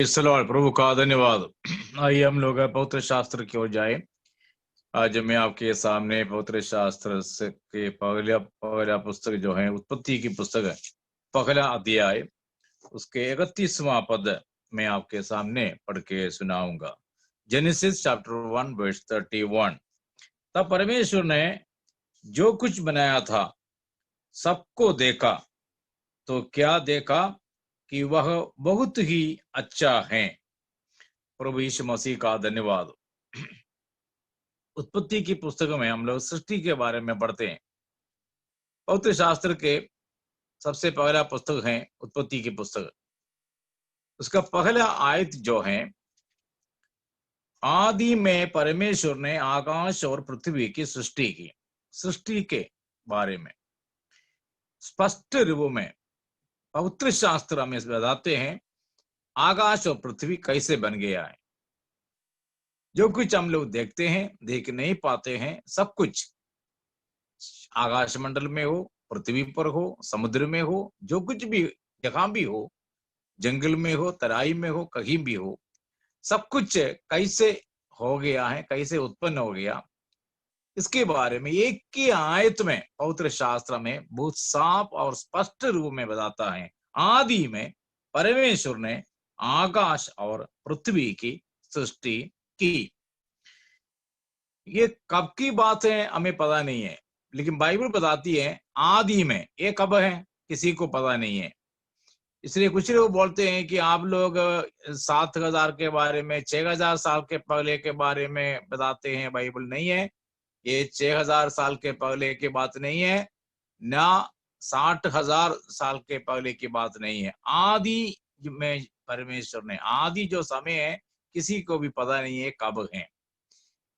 इस सलाल प्रभु का धन्यवाद। आइए हम लोग पवित्र शास्त्र की ओर जाए। आज मैं आपके सामने पवित्र शास्त्र के पहला पुस्तक जो है उत्पत्ति की पुस्तक है, पहला अध्याय उसके 31वां पद मैं आपके सामने पढ़ के सुनाऊंगा। Genesis chapter 1 verse 31। तब परमेश्वर ने जो कुछ बनाया था सबको देखा, तो क्या देखा कि वह बहुत ही अच्छा है। प्रभु यीशु मसीह का धन्यवाद। उत्पत्ति की पुस्तक में हम लोग सृष्टि के बारे में पढ़ते हैं। पवित्र शास्त्र के सबसे पहला पुस्तक है उत्पत्ति की पुस्तक। उसका पहला आयत जो है, आदि में परमेश्वर ने आकाश और पृथ्वी की सृष्टि की। सृष्टि के बारे में स्पष्ट रूप में पवित्र शास्त्र हमें बताते हैं आकाश और पृथ्वी कैसे बन गया है। जो कुछ हम लोग देखते हैं, देख नहीं पाते हैं, सब कुछ आकाश मंडल में हो, पृथ्वी पर हो, समुद्र में हो, जो कुछ भी जहां भी हो, जंगल में हो, तराई में हो, कहीं भी हो, सब कुछ कैसे हो गया है, कैसे उत्पन्न हो गया, इसके बारे में एक ही आयत में पवित्र शास्त्र में बहुत साफ और स्पष्ट रूप में बताता है। आदि में परमेश्वर ने आकाश और पृथ्वी की सृष्टि की। ये कब की बात है हमें पता नहीं है, लेकिन बाइबल बताती है आदि में। ये कब है किसी को पता नहीं है। इसलिए कुछ लोग बोलते हैं कि आप लोग 7,000 के बारे में, 6,000 साल के पहले के बारे में बताते हैं। बाइबल नहीं है, ये 6,000 साल के पहले की बात नहीं है, ना 60,000 साल के पहले की बात नहीं है। आदि में परमेश्वर ने, आदि जो समय है किसी को भी पता नहीं है कब है।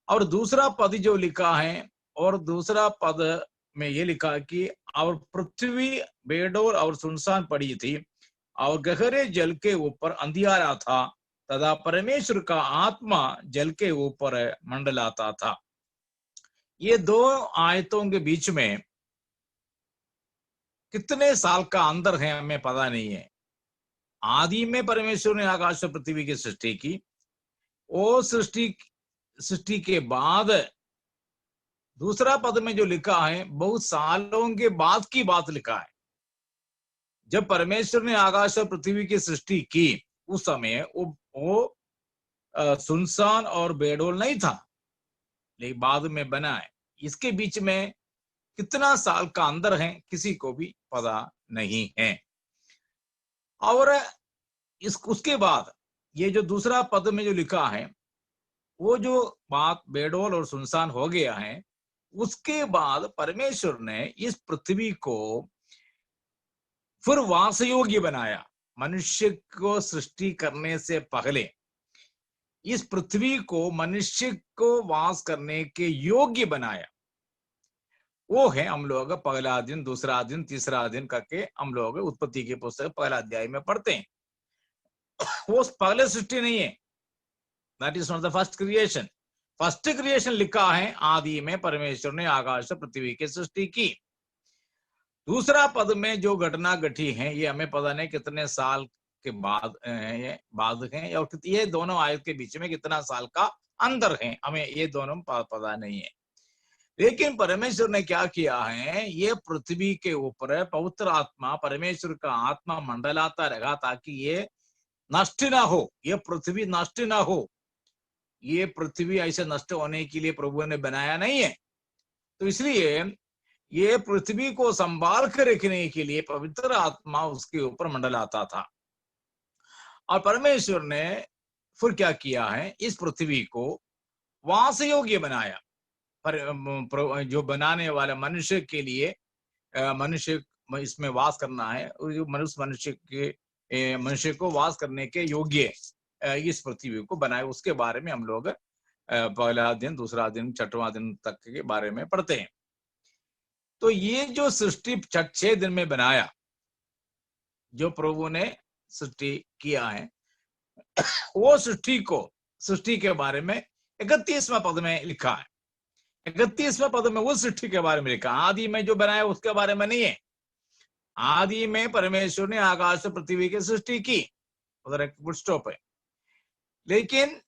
और दूसरा पद जो लिखा है, और दूसरा पद में ये लिखा कि और पृथ्वी बेडौर और सुनसान पड़ी थी और गहरे जल के ऊपर अंधियारा था, तथा परमेश्वर का आत्मा जल के ऊपर मंडलाता था। ये दो आयतों के बीच में कितने साल का अंतर है हमें पता नहीं है। आदि में परमेश्वर ने आकाश और पृथ्वी की सृष्टि की। वो सृष्टि के बाद दूसरा पद में जो लिखा है बहुत सालों के बाद की बात लिखा है। जब परमेश्वर ने आकाश और पृथ्वी की सृष्टि की उस समय वो सुनसान और बेडोल नहीं था, लेकिन बाद में बना है। इसके बीच में कितना साल का अंदर है किसी को भी पता नहीं है। और उसके बाद ये जो दूसरा पद में जो लिखा है, वो जो बात बेडोल और सुनसान हो गया है, उसके बाद परमेश्वर ने इस पृथ्वी को फिर वास योग्य बनाया। मनुष्य को सृष्टि करने से पहले इस पृथ्वी को मनुष्य को वास करने के योग्य बनाया। वो है हम लोग पहला दिन, दूसरा दिन, तीसरा दिन करके हम लोग उत्पत्ति की पुस्तक पहला अध्याय में पढ़ते हैं। वो पहले सृष्टि नहीं है, that is not the first creation. First creation लिखा है आदि में परमेश्वर ने आकाश पृथ्वी की सृष्टि की। दूसरा पद में जो घटना घटी है ये हमें पता नहीं कितने साल के बाद है, और ये दोनों आयत के बीच में कितना साल का अंदर है हमें ये दोनों पता नहीं है। लेकिन परमेश्वर ने क्या किया है, ये पृथ्वी के ऊपर पवित्र आत्मा, परमेश्वर का आत्मा मंडलाता रहा ताकि ये नष्ट ना हो, ये पृथ्वी नष्ट ना हो। ये पृथ्वी ऐसे नष्ट होने के लिए प्रभु ने बनाया नहीं है। तो इसलिए ये पृथ्वी को संभाल कर रखने के लिए पवित्र आत्मा उसके ऊपर मंडलाता था। और परमेश्वर ने फिर क्या किया है, इस पृथ्वी को वास योग्य बनाया। पर जो बनाने वाला मनुष्य के लिए, मनुष्य इसमें वास करना है, मनुष्य को वास करने के योग्य इस पृथ्वी को बनाए। उसके बारे में हम लोग पहला दिन, दूसरा दिन, छठवां दिन तक के बारे में पढ़ते हैं। तो ये जो सृष्टि 6 दिन में बनाया, जो प्रभु ने सृष्टि किया है, वो सृष्टि के बारे में 31वां पद में लिखा है। 31वां पद में उस सृष्टि के बारे में लिखा। आदि में जो बनाया उसके बारे में नहीं है। आदि में परमेश्वर ने आकाश और पृथ्वी की सृष्टि की, उधर एक फुल स्टॉप है। लेकिन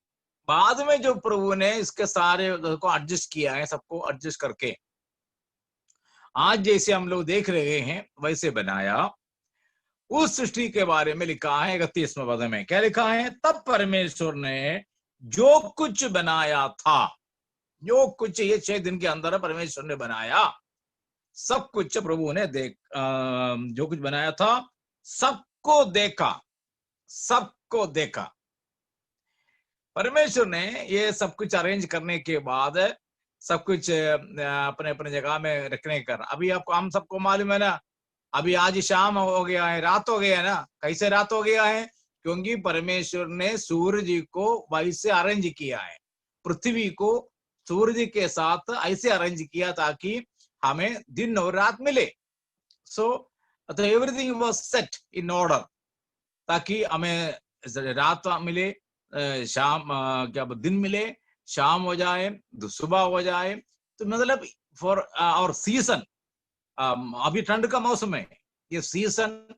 बाद में जो प्रभु ने इसके सारे को एडजस्ट किया है, सबको एडजस्ट करके आज जैसे हम लोग देख रहे हैं वैसे बनाया। उस सृष्टि के बारे में लिखा है 31वें पद में, क्या लिखा है? तब परमेश्वर ने जो कुछ बनाया था, जो कुछ ये 6 दिन के अंदर परमेश्वर ने बनाया, सब कुछ प्रभु ने जो कुछ बनाया था सबको देखा, सबको देखा। परमेश्वर ने ये सब कुछ अरेंज करने के बाद, सब कुछ अपने अपने जगह में रखने कर, अभी आपको हम सबको मालूम है ना, अभी आज शाम हो गया है, रात हो गया है ना। कैसे रात हो गया है? क्योंकि परमेश्वर ने सूर्य को वैसे अरेंज किया है, पृथ्वी को सूर्य के साथ ऐसे अरेंज किया ताकि हमें दिन और रात मिले। So everything was set in order, ताकि हमें रात मिले, शाम क्या दिन मिले, शाम हो जाए, सुबह हो जाए। तो मतलब फॉर और सीजन, अभी ठंड का मौसम है, ये सीजन,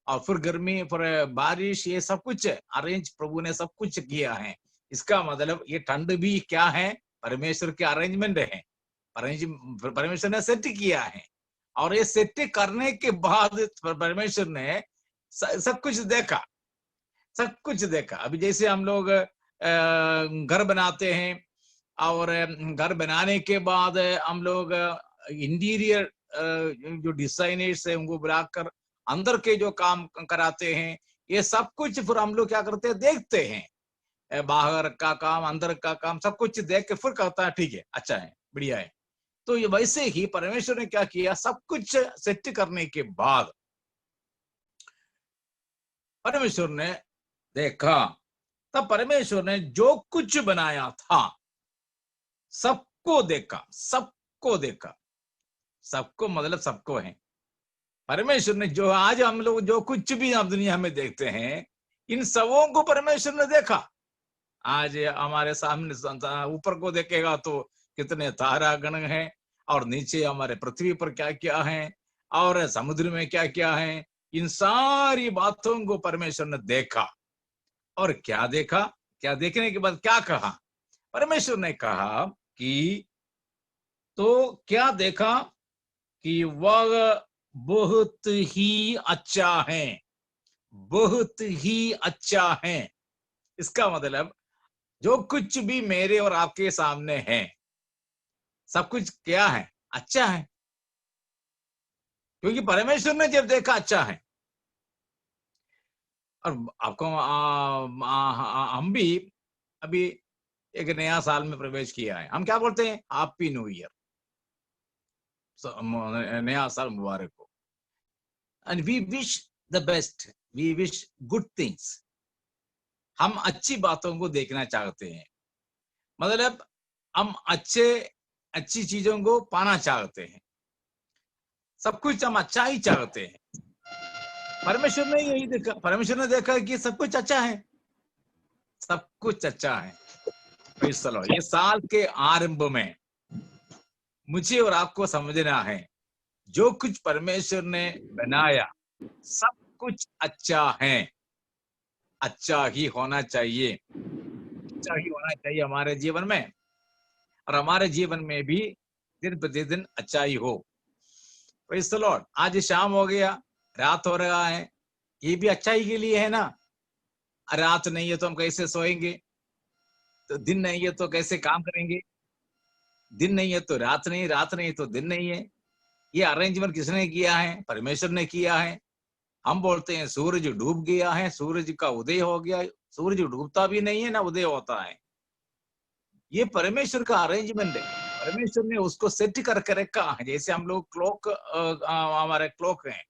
और फिर गर्मी, फिर बारिश, ये सब कुछ अरेंज प्रभु ने सब कुछ किया है। इसका मतलब ये ठंड भी क्या है? परमेश्वर के अरेंजमेंट है, परमेश्वर ने सेट किया है। और ये सेट करने के बाद परमेश्वर ने सब कुछ देखा, सब कुछ देखा। अभी जैसे हम लोग घर बनाते हैं, और घर बनाने के बाद हम लोग इंटीरियर जो डिजाइनर्स है उनको बुलाकर अंदर के जो काम कराते हैं, ये सब कुछ फिर हम लोग क्या करते हैं? देखते हैं, बाहर का काम, अंदर का काम, सब कुछ देख के फिर कहता है ठीक है, अच्छा है, बढ़िया है। तो ये वैसे ही परमेश्वर ने क्या किया? सब कुछ सेट करने के बाद परमेश्वर ने देखा, तब परमेश्वर ने जो कुछ बनाया था सबको देखा, सबको देखा। सबको मतलब सबको है। परमेश्वर ने जो आज हम लोग जो कुछ भी हम दुनिया में देखते हैं, इन सबों को परमेश्वर ने देखा। आज हमारे सामने ऊपर को देखेगा तो कितने तारा गण हैं, और नीचे हमारे पृथ्वी पर क्या क्या है, और समुद्र में क्या क्या है, इन सारी बातों को परमेश्वर ने देखा। और क्या देखा? क्या देखने के बाद क्या कहा? परमेश्वर ने कहा कि, तो क्या देखा कि वह बहुत ही अच्छा है, बहुत ही अच्छा है। इसका मतलब जो कुछ भी मेरे और आपके सामने है, सब कुछ क्या है? अच्छा है, क्योंकि परमेश्वर ने जब देखा अच्छा है। और आपको हम भी अभी एक नया साल में प्रवेश किया है, हम क्या बोलते हैं? हैप्पी न्यू ईयर, नया साल मुबारक हो। And we wish the best, we wish good things. हम अच्छी बातों को देखना चाहते हैं, मतलब हम अच्छी चीजों को पाना चाहते हैं, सब कुछ हम अच्छा ही चाहते हैं। परमेश्वर ने यही देखा, परमेश्वर ने देखा कि सब कुछ अच्छा है, सब कुछ अच्छा है। चलो, ये साल के आरंभ में मुझे और आपको समझना है, जो कुछ परमेश्वर ने बनाया सब कुछ अच्छा है, अच्छा ही होना चाहिए, अच्छा ही होना चाहिए हमारे जीवन में, और हमारे जीवन में भी दिन प्रतिदिन अच्छा ही हो। Praise the Lord. आज शाम हो गया, रात हो रहा है, ये भी अच्छाई के लिए है ना। रात नहीं है तो हम कैसे सोएंगे? तो दिन नहीं है तो कैसे काम करेंगे? दिन नहीं है तो रात नहीं, रात नहीं तो दिन नहीं है। ये अरेंजमेंट किसने किया है? परमेश्वर ने किया है। हम बोलते हैं सूरज डूब गया है, सूरज का उदय हो गया। सूरज डूबता भी नहीं है ना उदय होता है। ये परमेश्वर का अरेंजमेंट है। परमेश्वर ने उसको सेट करके रखा है। जैसे हम लोग क्लॉक, हमारे क्लॉक है,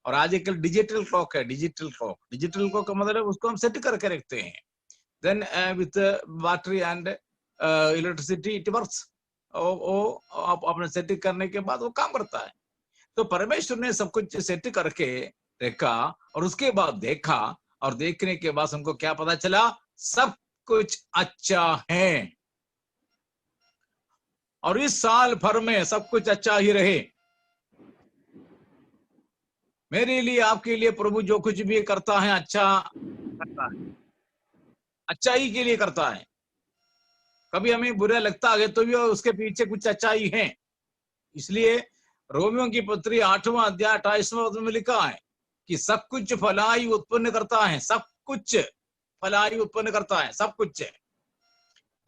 और आजकल डिजिटल क्लॉक है। डिजिटल क्लॉक, डिजिटल क्लॉक का मतलब उसको हम सेट करके रखते हैं। Then with battery and electricity it works. आप अपने सेटिंग करने के बाद वो काम करता है। तो परमेश्वर ने सब कुछ सेट करके रखा, और उसके बाद देखा, और देखने के बाद हमको क्या पता चला? सब कुछ अच्छा है, और इस साल भर में सब कुछ अच्छा ही रहे। मेरे लिए, आपके लिए प्रभु जो कुछ भी करता है अच्छा करता है। अच्छाई के लिए करता है। कभी हमें बुरा लगता है तो भी उसके पीछे कुछ अच्छाई है। इसलिए रोमियों की पत्री 8वां अध्याय 28वां पद में लिखा है कि सब कुछ भलाई उत्पन्न करता है, सब कुछ भलाई उत्पन्न करता है, सब कुछ है।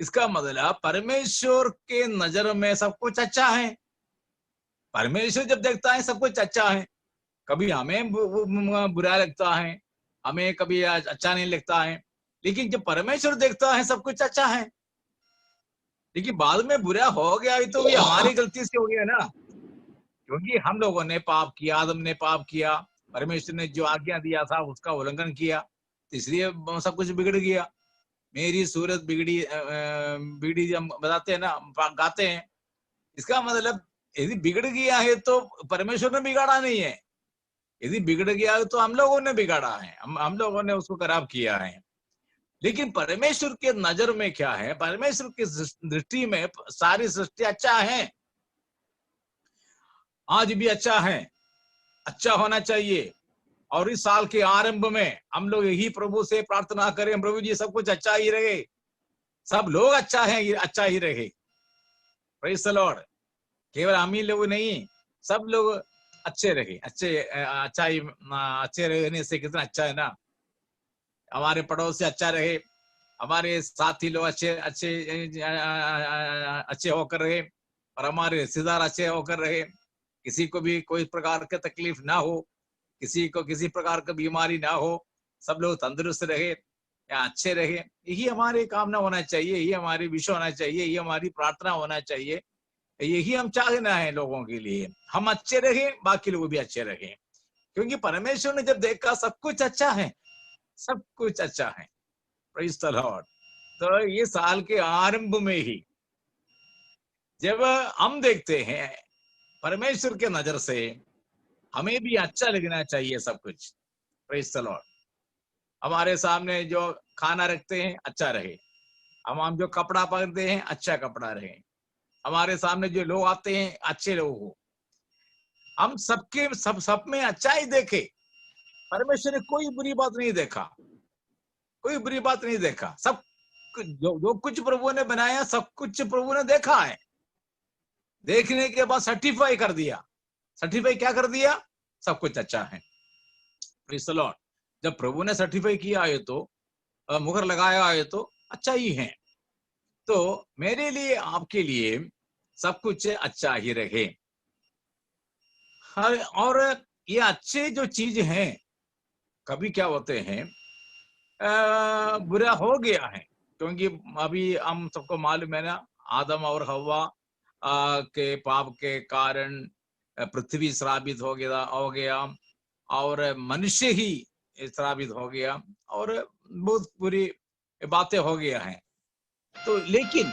इसका मतलब परमेश्वर के नजर में सब कुछ अच्छा है। परमेश्वर जब देखता है सब कुछ अच्छा है। कभी हमें बुरा लगता है, हमें कभी अच्छा नहीं लगता है, लेकिन जब परमेश्वर देखता है सब कुछ अच्छा है। लेकिन बाद में बुरा हो गया तो भी हमारी गलती से हो गया ना, क्योंकि हम लोगों ने पाप किया, आदम ने पाप किया, परमेश्वर ने जो आज्ञा दिया था उसका उल्लंघन किया, इसलिए सब कुछ बिगड़ गया। मेरी सूरत बिगड़ी बिगड़ी जब बताते हैं ना, गाते हैं, इसका मतलब यदि बिगड़ गया है तो परमेश्वर ने बिगाड़ा नहीं है। यदि बिगड़ गया है तो हम लोगों ने बिगाड़ा है, हम लोगों ने उसको खराब किया है। लेकिन परमेश्वर के नजर में क्या है? परमेश्वर की दृष्टि में सारी सृष्टि अच्छा है, आज भी अच्छा है, अच्छा होना चाहिए। और इस साल के आरंभ में हम लोग यही प्रभु से प्रार्थना करें, प्रभु जी सब कुछ अच्छा ही रहे, सब लोग अच्छा है, अच्छा ही रहे। Praise the Lord. केवल हम ही लोग नहीं, सब लोग अच्छे रहे, अच्छे रहने से कितना अच्छा है ना। हमारे पड़ोस से अच्छा रहे, हमारे साथी लोग अच्छे अच्छे अच्छे होकर रहे, और हमारे रिश्तेदार अच्छे होकर रहे, किसी को भी कोई प्रकार का तकलीफ ना हो, किसी को किसी प्रकार का बीमारी ना हो, सब लोग तंदुरुस्त रहे या अच्छे रहे। यही हमारी कामना होना चाहिए, यही हमारी विश होना चाहिए, यही हमारी प्रार्थना होना चाहिए, यही हम चाहना है लोगों के लिए। हम अच्छे रहे, बाकी लोग भी अच्छे रहे, क्योंकि परमेश्वर ने जब देखा सब कुछ अच्छा है, सब कुछ अच्छा है। Praise the Lord. तो ये साल के आरंभ में ही जब हम देखते हैं परमेश्वर के नजर से, हमें भी अच्छा लगना चाहिए सब कुछ। Praise the Lord. हमारे सामने जो खाना रखते हैं अच्छा रहे, हम जो कपड़ा पहनते हैं अच्छा कपड़ा रहे, हमारे सामने जो लोग आते हैं अच्छे लोग हो, हम सबके सब में अच्छा ही देखे। परमेश्वर ने कोई बुरी बात नहीं देखा, कोई बुरी बात नहीं देखा। सब जो कुछ प्रभु ने बनाया सब कुछ प्रभु ने देखा है। देखने के बाद सर्टिफाई कर दिया। सर्टिफाई क्या कर दिया? सब कुछ अच्छा है। Praise the Lord. जब प्रभु ने सर्टिफाई किया है तो मुहर लगाया है तो अच्छा ही है। तो मेरे लिए आपके लिए सब कुछ अच्छा ही रहे। और ये अच्छे जो चीज हैं, कभी क्या होते हैं, बुरा हो गया है, क्योंकि अभी हम सबको मालूम है ना, आदम और हव्वा के पाप के कारण पृथ्वी श्रापित हो गया और मनुष्य ही श्रापित हो गया, और बहुत बुरी बातें हो गया है। तो लेकिन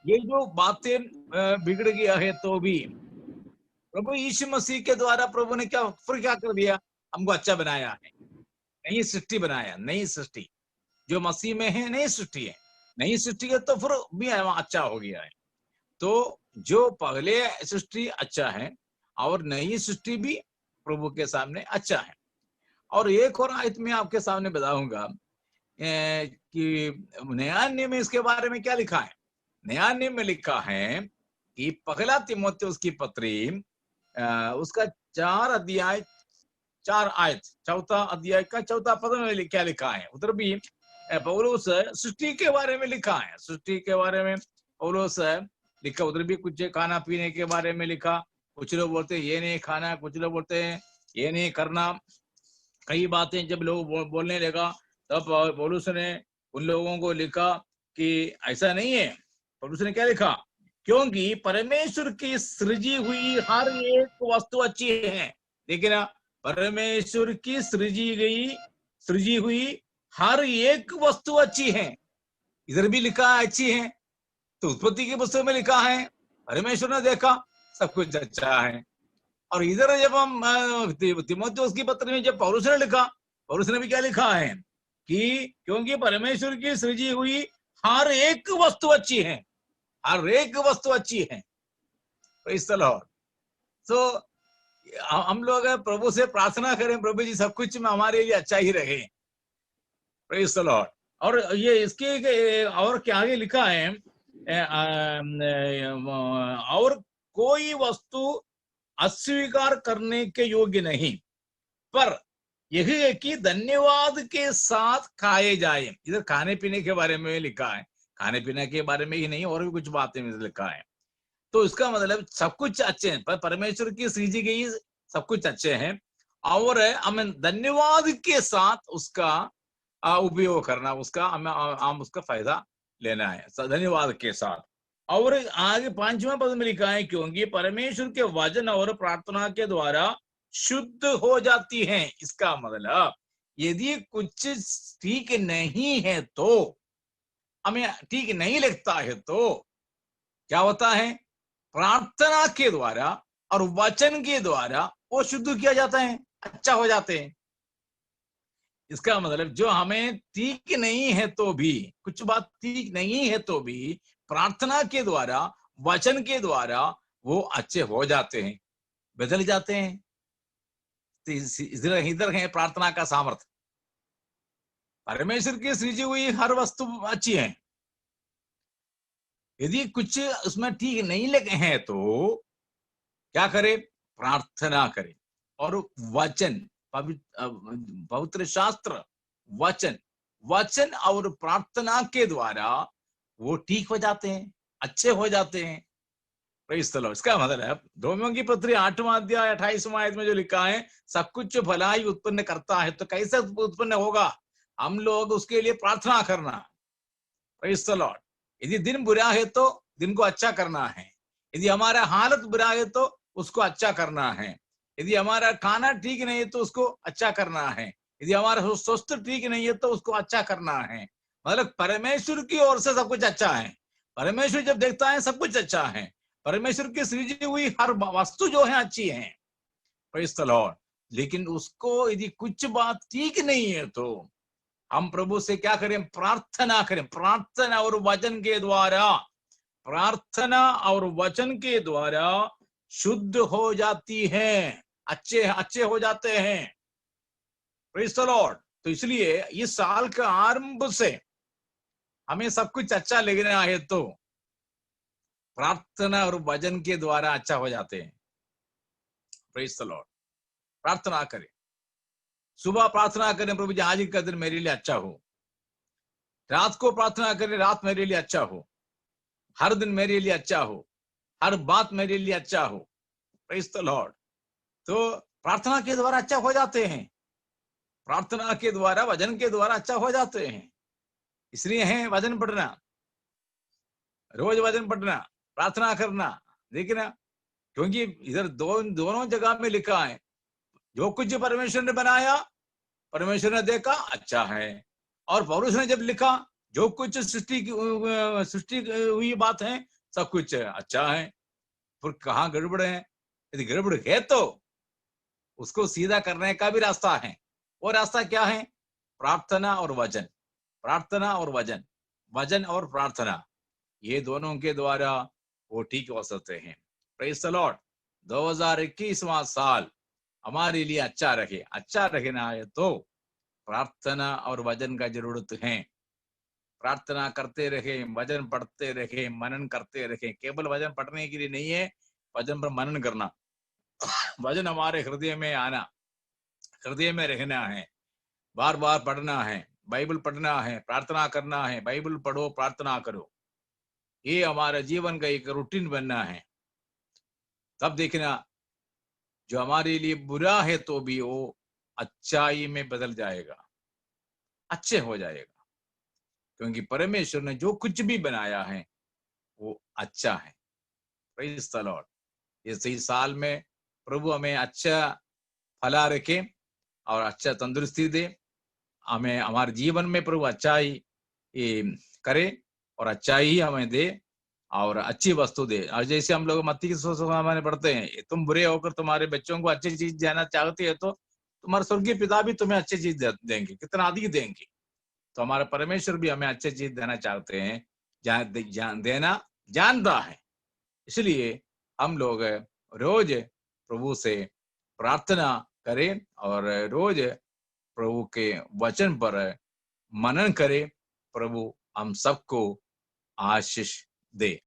ये जो बातें बिगड़ गया है तो भी प्रभु यीशु मसीह के द्वारा प्रभु ने क्या कर दिया? हमको अच्छा बनाया है, नई सृष्टि बनाया, नई सृष्टि जो मसीह में है, नई सृष्टि है। नई सृष्टि है तो फिर भी अच्छा हो गया है। तो जो पहले सृष्टि अच्छा है और नई सृष्टि भी प्रभु के सामने अच्छा है। और एक और आयत में आपके सामने बताऊंगा कि नया नियम में इसके बारे में क्या लिखा है। नया नियम में लिखा है कि पहला तीमुथियुस की पत्री उसका 4 अध्याय 4 आयत, चौथा अध्याय का चौथा पद में क्या लिखा है, उधर भी पौलुस सृष्टि के बारे में लिखा है। सृष्टि के बारे में पौलुस लिखा, उधर भी कुछ खाना पीने के बारे में लिखा। कुछ लोग बोलते हैं ये नहीं खाना, कुछ लोग बोलते हैं ये नहीं करना। कई बातें जब लोग बोलने लगा तब पौलुस ने उन लोगों को लिखा कि ऐसा नहीं है। पौलुस ने क्या लिखा? क्योंकि परमेश्वर की सृजी हुई हर एक वस्तु अच्छी है। देखिए ना, परमेश्वर की सृजी हुई हर एक वस्तु अच्छी है। इधर भी लिखा है अच्छी है, तो उत्पत्ति की पुस्तक में लिखा है परमेश्वर ने देखा सब कुछ अच्छा है। और इधर जब हम तीमुथियुस की पत्री में जब पौलुस ने लिखा, पौलुस ने भी क्या लिखा है कि क्योंकि परमेश्वर की सृजी हुई हर एक वस्तु अच्छी है, हर एक वस्तु अच्छी है। Praise the Lord. सो हम लोग प्रभु से प्रार्थना करें, प्रभु जी सब कुछ में हमारे लिए अच्छा ही रहे। Praise the Lord. और ये इसके और क्या आगे लिखा है, और कोई वस्तु अस्वीकार करने के योग्य नहीं, पर यह है कि धन्यवाद के साथ खाए जाए। इधर खाने पीने के बारे में लिखा है, खाने पीने के बारे में ही नहीं और भी कुछ बातें में लिखा है। तो इसका मतलब सब कुछ अच्छे हैं, पर परमेश्वर की सृजी गई सब कुछ अच्छे हैं, और हमें धन्यवाद के साथ उसका उपयोग करना, उसका हम उसका फायदा लेना है धन्यवाद के साथ। और आगे 5वें पद में लिखा है, क्योंकि परमेश्वर के वचन और प्रार्थना के द्वारा शुद्ध हो जाती हैं। इसका मतलब यदि कुछ ठीक नहीं है, तो हमें ठीक नहीं लगता है, तो क्या होता है, प्रार्थना के द्वारा और वचन के द्वारा वो शुद्ध किया जाता है, अच्छा हो जाते हैं। इसका मतलब जो हमें ठीक नहीं है तो भी, कुछ बात ठीक नहीं है तो भी प्रार्थना के द्वारा, वचन के द्वारा वो अच्छे हो जाते हैं, बदल जाते हैं। तो इधर है प्रार्थना का सामर्थ्य। परमेश्वर की सृजी हुई हर वस्तु अच्छी है, यदि कुछ उसमें ठीक नहीं लगे हैं तो क्या करें, प्रार्थना करें। और वचन, पवित्र शास्त्र, वचन, वचन और प्रार्थना के द्वारा वो ठीक हो जाते हैं, अच्छे हो जाते हैं। Praise the Lord. इसका मतलब रोमियों की पत्री 8वां अध्याय 28वां आयत में जो लिखा है, सब कुछ भलाई उत्पन्न करता है, तो कैसे उत्पन्न होगा, हम लोग उसके लिए प्रार्थना करना। Praise the Lord. यदि दिन बुरा है तो दिन को अच्छा करना है, यदि हमारा हालत बुरा है तो उसको अच्छा करना है, यदि हमारा खाना ठीक नहीं है तो उसको अच्छा करना है, यदि हमारा स्वास्थ्य ठीक नहीं है तो उसको अच्छा करना है। मतलब परमेश्वर की ओर से सब कुछ अच्छा है। परमेश्वर जब देखता है सब कुछ अच्छा है। परमेश्वर की सृजी हुई हर वस्तु जो है अच्छी है। Praise the Lord. लेकिन उसको यदि कुछ बात ठीक नहीं है तो हम प्रभु से क्या करें, प्रार्थना करें। प्रार्थना और वचन के द्वारा, प्रार्थना और वचन के द्वारा शुद्ध हो जाती है, अच्छे अच्छे हो जाते हैं। Praise the Lord. तो इसलिए इस साल के आरंभ से हमें सब कुछ अच्छा लगना है तो प्रार्थना और वचन के द्वारा अच्छा हो जाते हैं। Praise the Lord. प्रार्थना करें, सुबह प्रार्थना करें, प्रभु जी आज का दिन मेरे लिए अच्छा हो। रात को प्रार्थना करें, रात मेरे लिए अच्छा हो। हर दिन मेरे लिए अच्छा हो, हर बात मेरे लिए अच्छा हो। Praise the Lord. तो प्रार्थना के द्वारा अच्छा हो जाते हैं, प्रार्थना के द्वारा, वचन के द्वारा अच्छा हो जाते हैं। इसलिए है वचन पढ़ना, रोज वचन पढ़ना, प्रार्थना करना। देखिए ना, क्योंकि इधर दोनों जगह में लिखा है, जो कुछ परमेश्वर ने बनाया, परमेश्वर ने देखा अच्छा है। और पौलुस ने जब लिखा, जो कुछ सृष्टि हुई बात है, सब कुछ अच्छा है। फिर कहाँ गड़बड़ है? यदि गड़बड़ है तो उसको सीधा करने का भी रास्ता है। वो रास्ता क्या है? प्रार्थना और वचन, प्रार्थना और वचन, वचन और प्रार्थना, ये दोनों के द्वारा वो ठीक हो सकते हैं। Praise the Lord. 2021वां साल हमारे लिए अच्छा रहे। अच्छा रहना है तो प्रार्थना और वचन का जरूरत है। प्रार्थना करते रहे, वचन पढ़ते रहे, मनन करते रहे। केवल वचन पढ़ने के लिए नहीं है, वचन पर मनन करना, वचन हमारे हृदय में आना, हृदय में रहना है, बार बार पढ़ना है, बाइबल पढ़ना है, प्रार्थना करना है। बाइबल पढ़ो, प्रार्थना करो, ये हमारे जीवन का एक रूटीन बनना है। तब देखना, जो हमारे लिए बुरा है तो भी वो अच्छाई में बदल जाएगा, अच्छे हो जाएगा। क्योंकि परमेश्वर ने जो कुछ भी बनाया है वो अच्छा है। Praise the Lord. इस साल में प्रभु हमें अच्छा फला रखे और अच्छा तंदुरुस्ती दे। हमें हमारे जीवन में प्रभु अच्छा ही करे और अच्छा ही हमें दे और अच्छी वस्तु दे। और जैसे हम लोग मत्ती की सुसमाचार में पढ़ते हैं, तुम बुरे होकर तुम्हारे बच्चों को अच्छी चीज देना चाहते हो तो तुम्हारे स्वर्गीय पिता भी तुम्हें अच्छी चीज देंगे, कितना अधिक देंगे। तो हमारा परमेश्वर भी हमें अच्छी चीज देना चाहते हैं, देना जानता है। इसलिए हम लोग रोज प्रभु से प्रार्थना करें और रोज प्रभु के वचन पर मनन करें प्रभु हम सबको आशीष दे।